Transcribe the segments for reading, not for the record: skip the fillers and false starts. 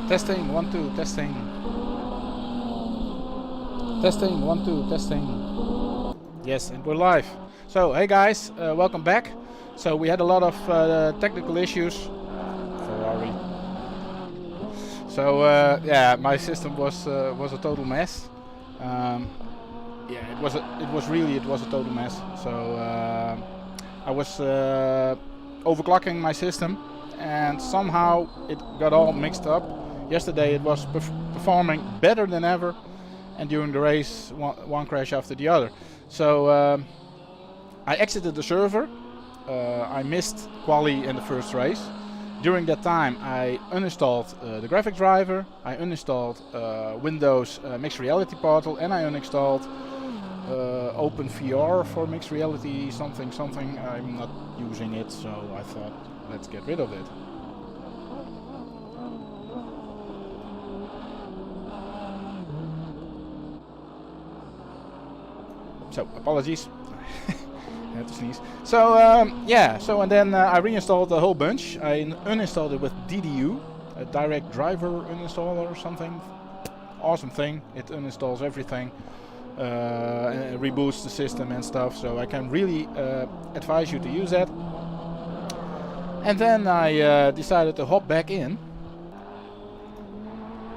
Testing, 1, 2, testing. Testing, 1, 2, testing. Yes, and we're live. So, hey guys, welcome back. So we had a lot of technical issues. Ferari. So yeah, my system was a total mess. Yeah, it was a total mess. So I was overclocking my system, and somehow it got all mixed up. Yesterday it was performing better than ever, and during the race one crash after the other. So I exited the server. I missed quali in the first race. During that time I uninstalled the graphics driver, I uninstalled Windows Mixed Reality Portal, and I uninstalled OpenVR for Mixed Reality something. I'm not using it, so I thought let's get rid of it. So apologies, I had to sneeze. So yeah, so and then I reinstalled a whole bunch. I uninstalled it with DDU, a direct driver uninstaller or something. Awesome thing. It uninstalls everything, and reboots the system and stuff. So I can really advise you to use that. And then I decided to hop back in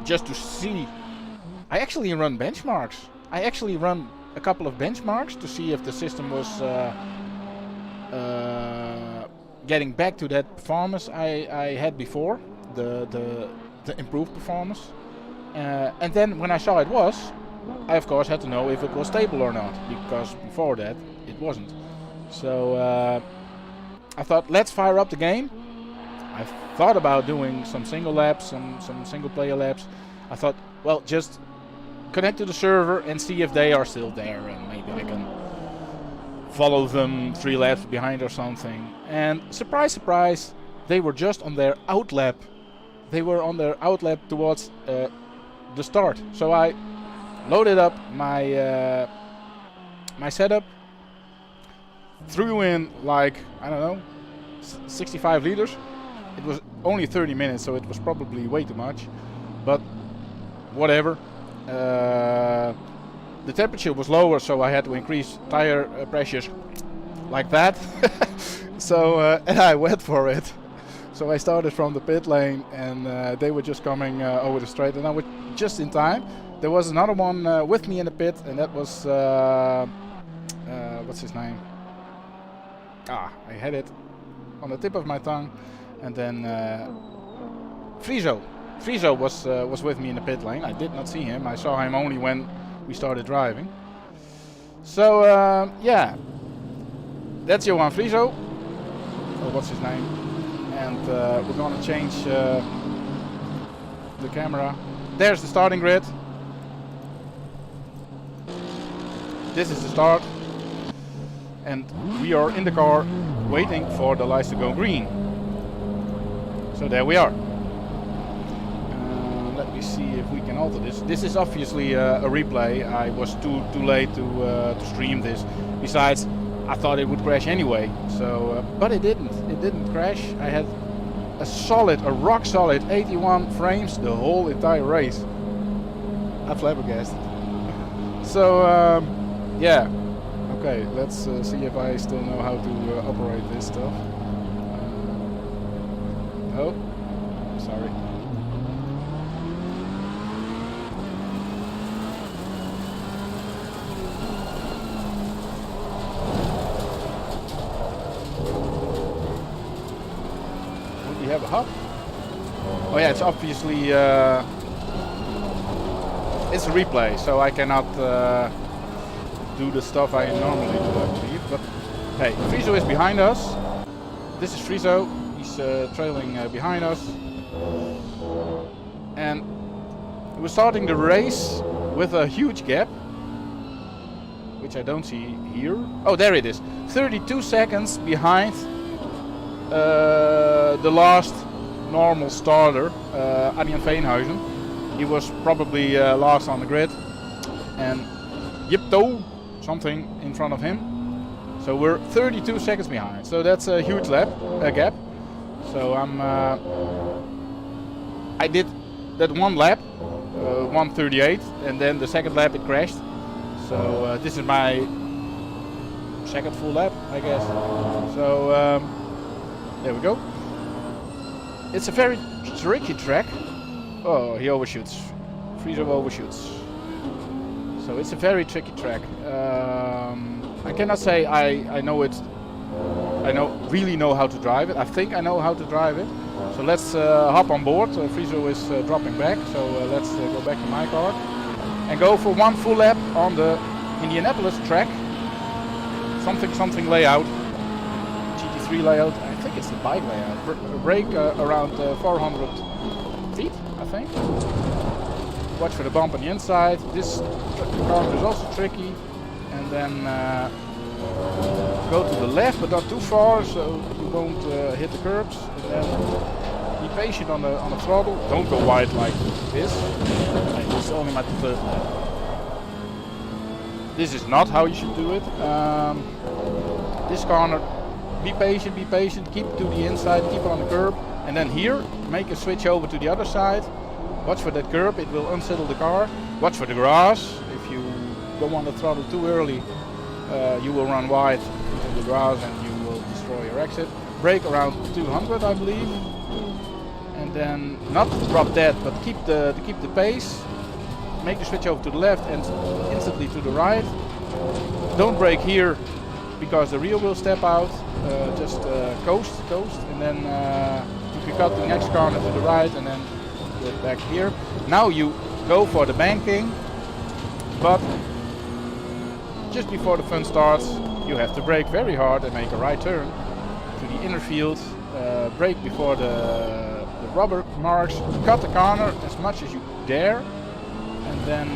just to see. I actually run benchmarks. I actually run a couple of benchmarks to see if the system was getting back to that performance I had before, the improved performance. And then when I saw it was, I of course had to know if it was stable or not, because before that it wasn't. So I thought, let's fire up the game. I thought about doing some single laps, some single player laps. I thought, well, just connect to the server and see if they are still there, and maybe I can follow them 3 laps behind or something. And surprise, surprise, they were just on their out lap. They were on their out lap towards the start. So I loaded up my my setup, threw in like, I don't know, 65 liters. It was only 30 minutes, so it was probably way too much, but whatever. The temperature was lower, so I had to increase tire pressures like that. So and I went for it. So I started from the pit lane, and they were just coming over the straight, and I was just in time. There was another one with me in the pit, and that was what's his name? I had it on the tip of my tongue. And then Friso was with me in the pit lane. I did not see him. I saw him only when we started driving. So yeah, that's Johan Friso. Oh, what's his name? And we're gonna change the camera. There's the starting grid. This is the start, and we are in the car waiting for the lights to go green. So there we are. Let me see if we can alter this. This is obviously a replay. I was too late to stream this. Besides, I thought it would crash anyway. So, but it didn't. It didn't crash. I had a rock solid 81 frames the whole entire race. I'm flabbergasted. So yeah. Okay, let's see if I still know how to operate this stuff. Oh, sorry. Would we have a hub? Oh yeah, it's obviously it's a replay, so I cannot do the stuff I normally do, I believe. But hey, Friso is behind us. This is Friso. Trailing behind us, and we're starting the race with a huge gap, which I don't see here. Oh, there it is. 32 seconds behind the last normal starter, Adrian Veenhuizen. He was probably last on the grid, and Yipto something in front of him. So we're 32 seconds behind. So that's a huge gap. So I did that one lap, 1:38, and then the second lap it crashed. So this is my second full lap, I guess. So there we go. It's a very tricky track. Oh, he overshoots. Friso overshoots. So it's a very tricky track. I cannot say I know it. Really know how to drive it. I think I know how to drive it. So let's hop on board. Friso is dropping back. So let's go back to my car and go for one full lap on the Indianapolis track. Something layout. GT3 layout. I think it's the bike layout. Brake around 400 feet, I think. Watch for the bump on the inside. This corner is also tricky. And then go to the left, but not too far, so you won't hit the curbs. And then be patient on the throttle. Don't go wide like this. This is only my third lap. This is not how you should do it. This corner, be patient, keep to the inside, keep it on the curb, and then here, make a switch over to the other side. Watch for that curb, it will unsettle the car. Watch for the grass. If you go on the throttle too early, you will run wide into the grass and you will destroy your exit. Brake around 200, I believe. And then not drop dead, but keep the pace. Make the switch over to the left and instantly to the right. Don't brake here because the rear will step out. Just coast, and then you can cut the next corner to the right and then go back here. Now you go for the banking, but just before the fun starts, you have to brake very hard and make a right turn to the inner field. Brake before the rubber marks. Cut the corner as much as you dare. And then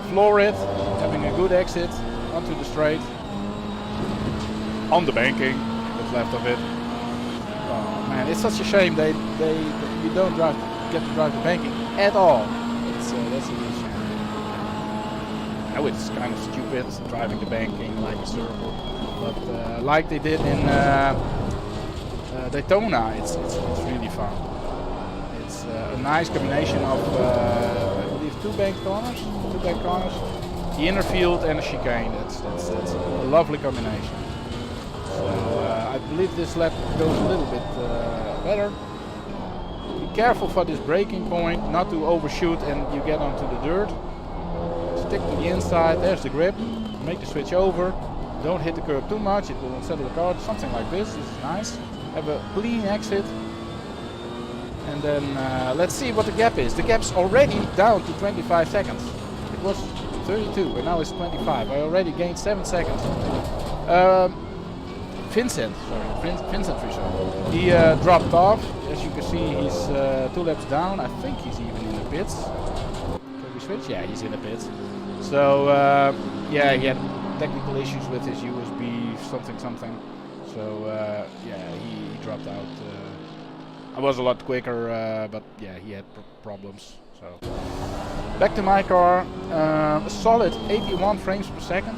floor it, having a good exit onto the straight, on the banking, what's left of it. Oh man, it's such a shame you don't get to drive the banking at all. That's a real shame. I know it's kind of stupid driving the banking like a circle, but like they did in Daytona, it's really fun. It's a nice combination of two bank corners, the inner field and a chicane. That's a lovely combination. So I believe this lap goes a little bit better. Be careful for this braking point, not to overshoot and you get onto the dirt. Stick to the inside, there's the grip. Make the switch over. Don't hit the curb too much, it will unsettle the car. Something like this is nice. Have a clean exit. And then let's see what the gap is. The gap's already down to 25 seconds. It was 32 and now it's 25. I already gained 7 seconds. Vincent Friso. He dropped off. As you can see, he's 2 laps down. I think he's even in the pits. Can we switch? Yeah, he's in the pits. So yeah, he had technical issues with his USB something. So yeah, he dropped out. I was a lot quicker, but yeah, he had problems. So back to my car. A solid 81 frames per second.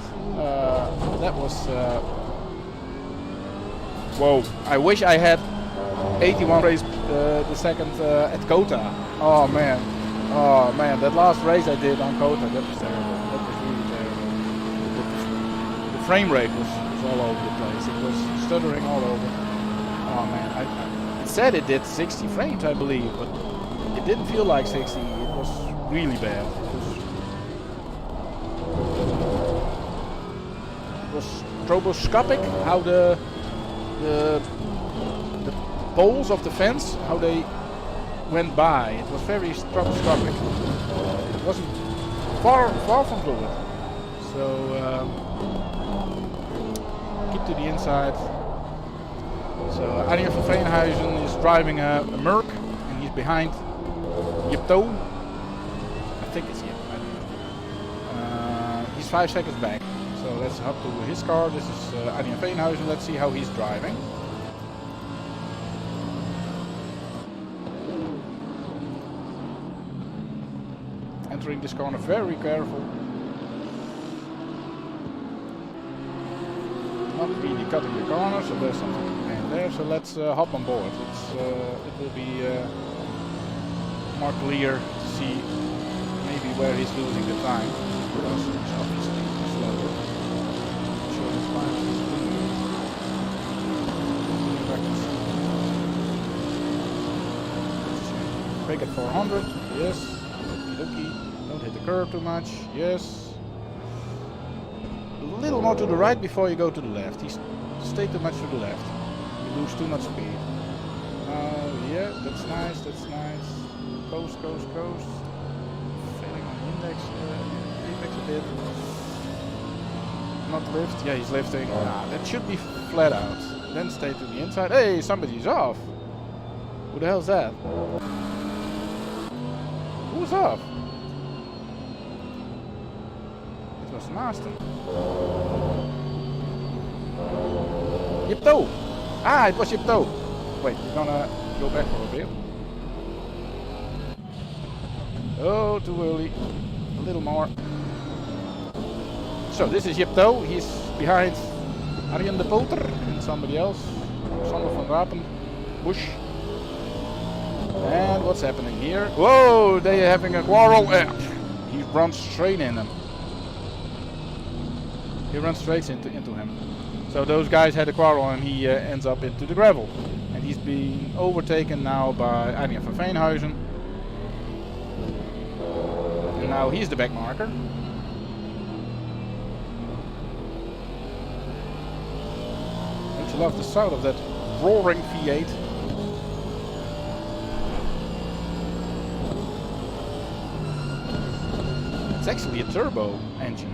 That was whoa! I wish I had 81 frames the second at Kota. Oh man, that last race I did on Kota, that was terrible. That was really terrible. The frame rate was all over the place. It was stuttering all over. Oh man, it said it did 60 frames, I believe, but it didn't feel like 60. It was really bad. It was stroboscopic how the poles of the fence, how they went by. It was very stroboscopic. It wasn't far from fluid. So keep to the inside. So Arjen van Veenhuizen is driving a Merc, and he's behind Jepto. I think it's Jep. I don't know. He's 5 seconds back. So let's hop to his car. This is Arjen van Veenhuizen. Let's see how he's driving. Entering this corner very careful. Not really cutting the corner, so there's something in there. So let's hop on board. It will be more clear to see maybe where he's losing the time, because he's obviously slower. I'm sure his time is break at 400, yes. Okie, don't hit the curve too much, yes. A little more to the right before you go to the left. Stay too much to the left. You lose too much speed. Yeah, that's nice, that's nice. Coast, coast, coast. Failing on the index a bit. Not lift, yeah, he's lifting. That should be flat out. Then stay to the inside. Hey, somebody's off. Who the hell's that? Who's off? It was Marston. Yipto! Ah, it was Yipto! Wait, you're gonna go back for a bit. Oh, too early. A little more. So this is Yipto. He's behind Arjen de Polter and somebody else. Sander van Rapen. Bush. And what's happening here? Whoa, they are having a quarrel. He runs straight in them. He runs straight into him. So those guys had a quarrel and he ends up into the gravel. And he's being overtaken now by Arjen van Veenhuizen. And now he's the back marker. Don't you love the sound of that roaring V8? It's actually a turbo engine.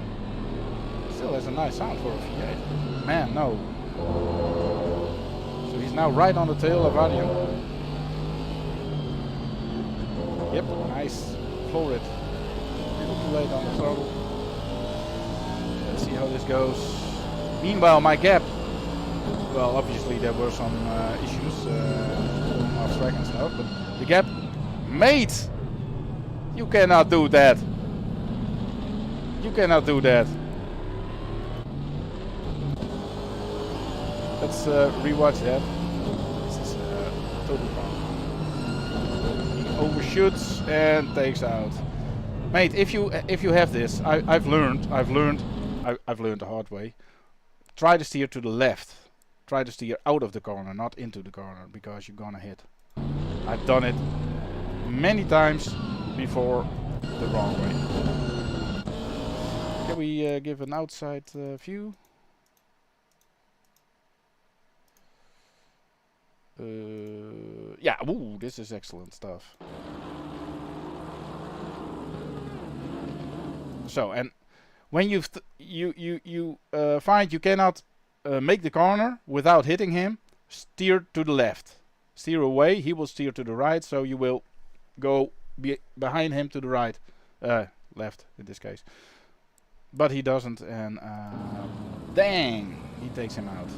Still has a nice sound for a V8. Man, no. So he's now right on the tail of Radeon. Yep, nice. Floor it. A little too late on the throttle. Let's see how this goes. Meanwhile, my gap. Well, obviously there were some issues going off track and stuff, but the gap. Mate! You cannot do that. You cannot do that. Let's rewatch that. This is totally wrong. He overshoots and takes out. Mate, if you have this, I've learned the hard way. Try to steer to the left. Try to steer out of the corner, not into the corner, because you're gonna hit. I've done it many times before the wrong way. Can we give an outside view? Yeah, ooh, this is excellent stuff. So, and when you find you cannot make the corner without hitting him, steer to the left. Steer away, he will steer to the right, so you will go behind him to the right. Left, in this case. But he doesn't, and dang, he takes him out.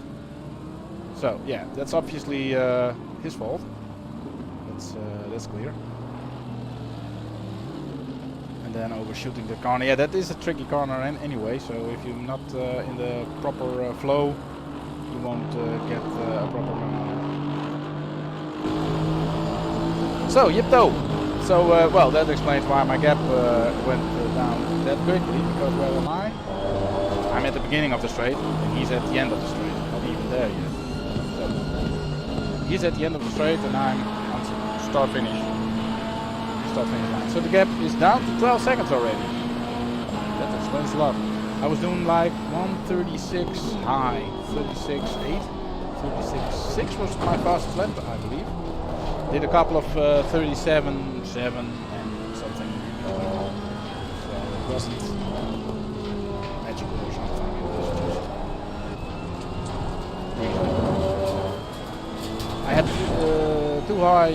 So yeah, that's obviously his fault. That's clear. And then overshooting the corner. Yeah, that is a tricky corner anyway. So if you're not in the proper flow, you won't get a proper run on it. So Yipto. So well, that explains why my gap went down that quickly. Because where am I? I'm at the beginning of the straight, and he's at the end of the straight. Not even there yet. So he's at the end of the straight, and I'm on start finish line. So the gap is down to 12 seconds already. That explains a lot. I was doing like 136 high, 36.8, 36.6 was my fastest lap, I believe. Did a couple of 37.7 and something. So it wasn't magical or something. It was just I had too high